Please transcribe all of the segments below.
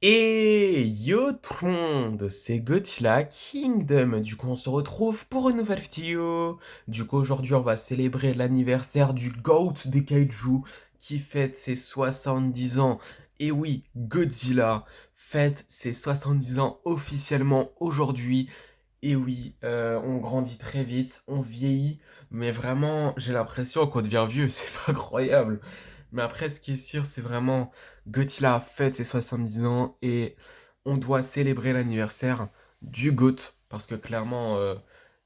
Et yo tout le monde, c'est Godzilla Kingdom. Du coup, on se retrouve pour une nouvelle vidéo. Du coup, aujourd'hui, on va célébrer l'anniversaire du GOAT des Kaiju qui fête ses 70 ans. Et oui, Godzilla fête ses 70 ans officiellement aujourd'hui. Et oui, on grandit très vite, on vieillit, mais vraiment, j'ai l'impression qu'on devient vieux, c'est pas incroyable. Mais après, ce qui est sûr, c'est vraiment Godzilla fête ses 70 ans et on doit célébrer l'anniversaire du GOAT parce que clairement,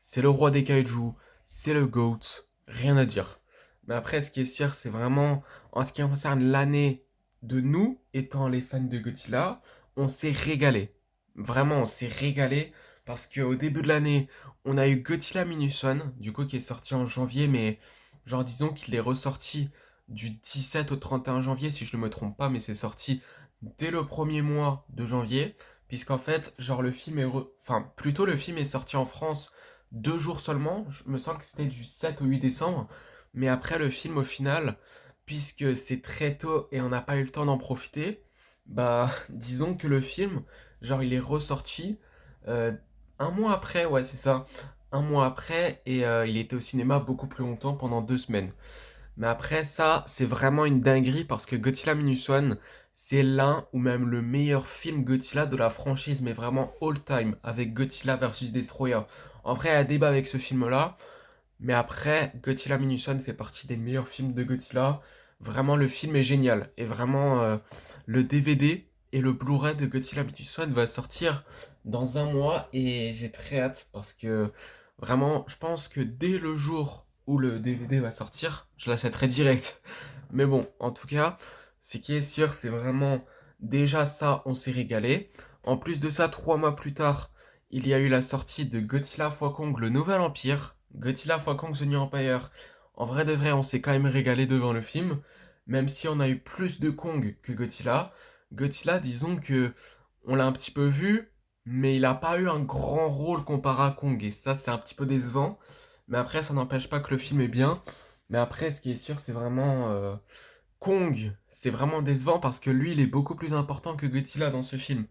c'est le roi des kaiju, c'est le GOAT, rien à dire. Mais après, ce qui est sûr, c'est vraiment en ce qui concerne l'année de nous étant les fans de Godzilla, on s'est régalé. Vraiment, on s'est régalé parce qu'au début de l'année, on a eu Godzilla Minus One, du coup, qui est sorti en janvier, mais genre disons qu'il est ressorti du 17 au 31 janvier, si je ne me trompe pas, mais c'est sorti dès le premier mois de janvier, puisqu'en fait, genre le film est... Enfin, plutôt le film est sorti en France 2 jours seulement, je me sens que c'était du 7 au 8 décembre, mais après le film au final, puisque c'est très tôt et on n'a pas eu le temps d'en profiter, bah disons que le film, genre il est ressorti euh, un mois après, ouais c'est ça, un mois après, et il était au cinéma beaucoup plus longtemps, pendant 2 semaines. Mais après ça, c'est vraiment une dinguerie parce que Godzilla Minus One, c'est l'un ou même le meilleur film Godzilla de la franchise, mais vraiment all time, avec Godzilla versus Destroyer. En vrai, il y a débat avec ce film-là, mais après, Godzilla Minus One fait partie des meilleurs films de Godzilla. Vraiment, le film est génial. Et vraiment, le DVD et le Blu-ray de Godzilla Minus One va sortir dans un mois et j'ai très hâte parce que vraiment, je pense que dès le jour où le DVD va sortir, je l'achèterai direct. Mais bon, en tout cas, ce qui est sûr, c'est vraiment déjà ça, on s'est régalé. En plus de ça, 3 mois plus tard, il y a eu la sortie de Godzilla x Kong, le Nouvel Empire. Godzilla x Kong The New Empire. En vrai de vrai, on s'est quand même régalé devant le film. Même si on a eu plus de Kong que Godzilla. Godzilla, disons que on l'a un petit peu vu, mais il n'a pas eu un grand rôle comparé à Kong. Et ça, c'est un petit peu décevant. Mais après, ça n'empêche pas que le film est bien. Mais après, ce qui est sûr, c'est vraiment Kong. C'est vraiment décevant parce que lui, il est beaucoup plus important que Godzilla dans ce film.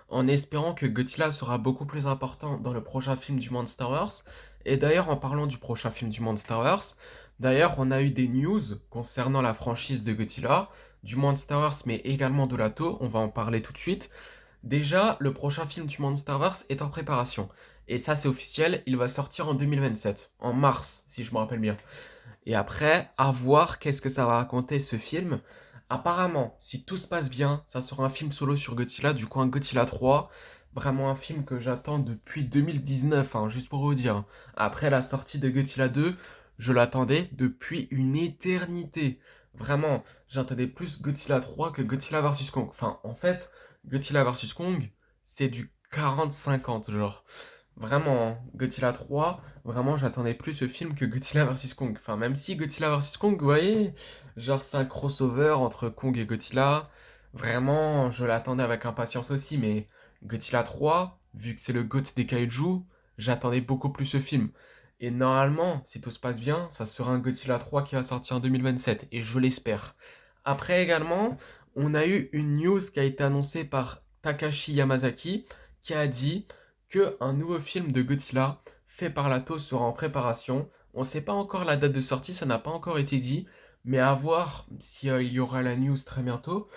En espérant que Godzilla sera beaucoup plus important dans le prochain film du Monsterverse. Et d'ailleurs, en parlant du prochain film du Monsterverse, d'ailleurs, on a eu des news concernant la franchise de Godzilla, du Monsterverse, mais également de l'Ato. On va en parler tout de suite. Déjà, le prochain film du Monsterverse est en préparation. Et ça, c'est officiel, il va sortir en 2027, en mars, si je me rappelle bien. Et après, à voir qu'est-ce que ça va raconter ce film. Apparemment, si tout se passe bien, ça sera un film solo sur Godzilla, du coup un Godzilla 3. Vraiment un film que j'attends depuis 2019, hein, juste pour vous dire. Après la sortie de Godzilla 2, je l'attendais depuis une éternité. Vraiment, j'attendais plus Godzilla 3 que Godzilla vs Kong. Enfin, en fait, Godzilla vs Kong, c'est du 40-50, genre. Vraiment, hein. Godzilla 3, vraiment j'attendais plus ce film que Godzilla vs Kong. Enfin, même si Godzilla vs Kong, vous voyez, genre c'est un crossover entre Kong et Godzilla. Vraiment, je l'attendais avec impatience aussi, mais Godzilla 3, vu que c'est le GOAT des kaiju, j'attendais beaucoup plus ce film. Et normalement, si tout se passe bien, ça sera un Godzilla 3 qui va sortir en 2027, et je l'espère. Après également, on a eu une news qui a été annoncée par Takashi Yamazaki, qui a dit que un nouveau film de Godzilla fait par Lato sera en préparation. On ne sait pas encore la date de sortie, ça n'a pas encore été dit, mais à voir si il y aura la news très bientôt.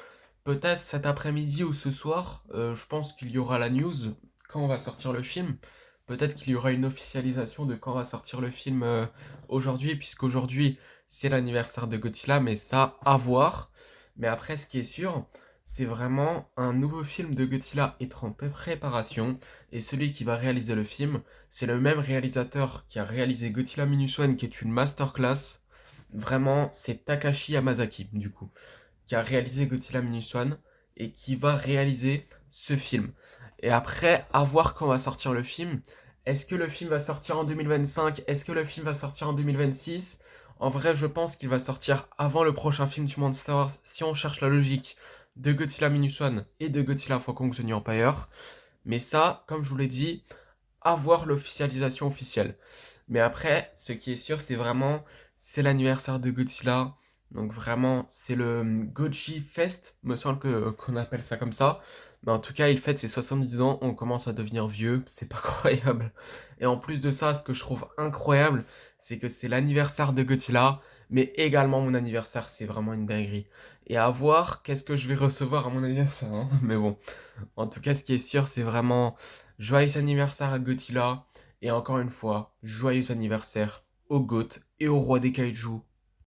Peut-être cet après-midi ou ce soir, je pense qu'il y aura la news quand va sortir le film. Peut-être qu'il y aura une officialisation de quand va sortir le film aujourd'hui, puisqu'aujourd'hui c'est l'anniversaire de Godzilla, mais ça à voir. Mais après, ce qui est sûr, c'est vraiment un nouveau film de Godzilla est en préparation, et celui qui va réaliser le film, c'est le même réalisateur qui a réalisé Godzilla Minus One, qui est une masterclass. Vraiment, c'est Takashi Yamazaki, du coup, qui a réalisé Godzilla Minus One et qui va réaliser ce film. Et après, à voir quand va sortir le film. Est-ce que le film va sortir en 2025? Est-ce que le film va sortir en 2026? En vrai, je pense qu'il va sortir avant le prochain film du Monsters si on cherche la logique de Godzilla Minus One et de Godzilla x Kong The New Empire. Mais ça, comme je vous l'ai dit, à voir l'officialisation officielle. Mais après, ce qui est sûr, c'est vraiment, c'est l'anniversaire de Godzilla. Donc vraiment, c'est le Goji Fest, me semble qu'on appelle ça comme ça. Mais en tout cas, il fête ses 70 ans, on commence à devenir vieux, c'est pas croyable. Et en plus de ça, ce que je trouve incroyable, c'est que c'est l'anniversaire de Godzilla, mais également mon anniversaire, c'est vraiment une dinguerie. Et à voir qu'est-ce que je vais recevoir à mon anniversaire, hein. Mais bon, en tout cas, ce qui est sûr, c'est vraiment joyeux anniversaire à Godzilla. Et encore une fois, joyeux anniversaire au GOAT et au roi des kaiju,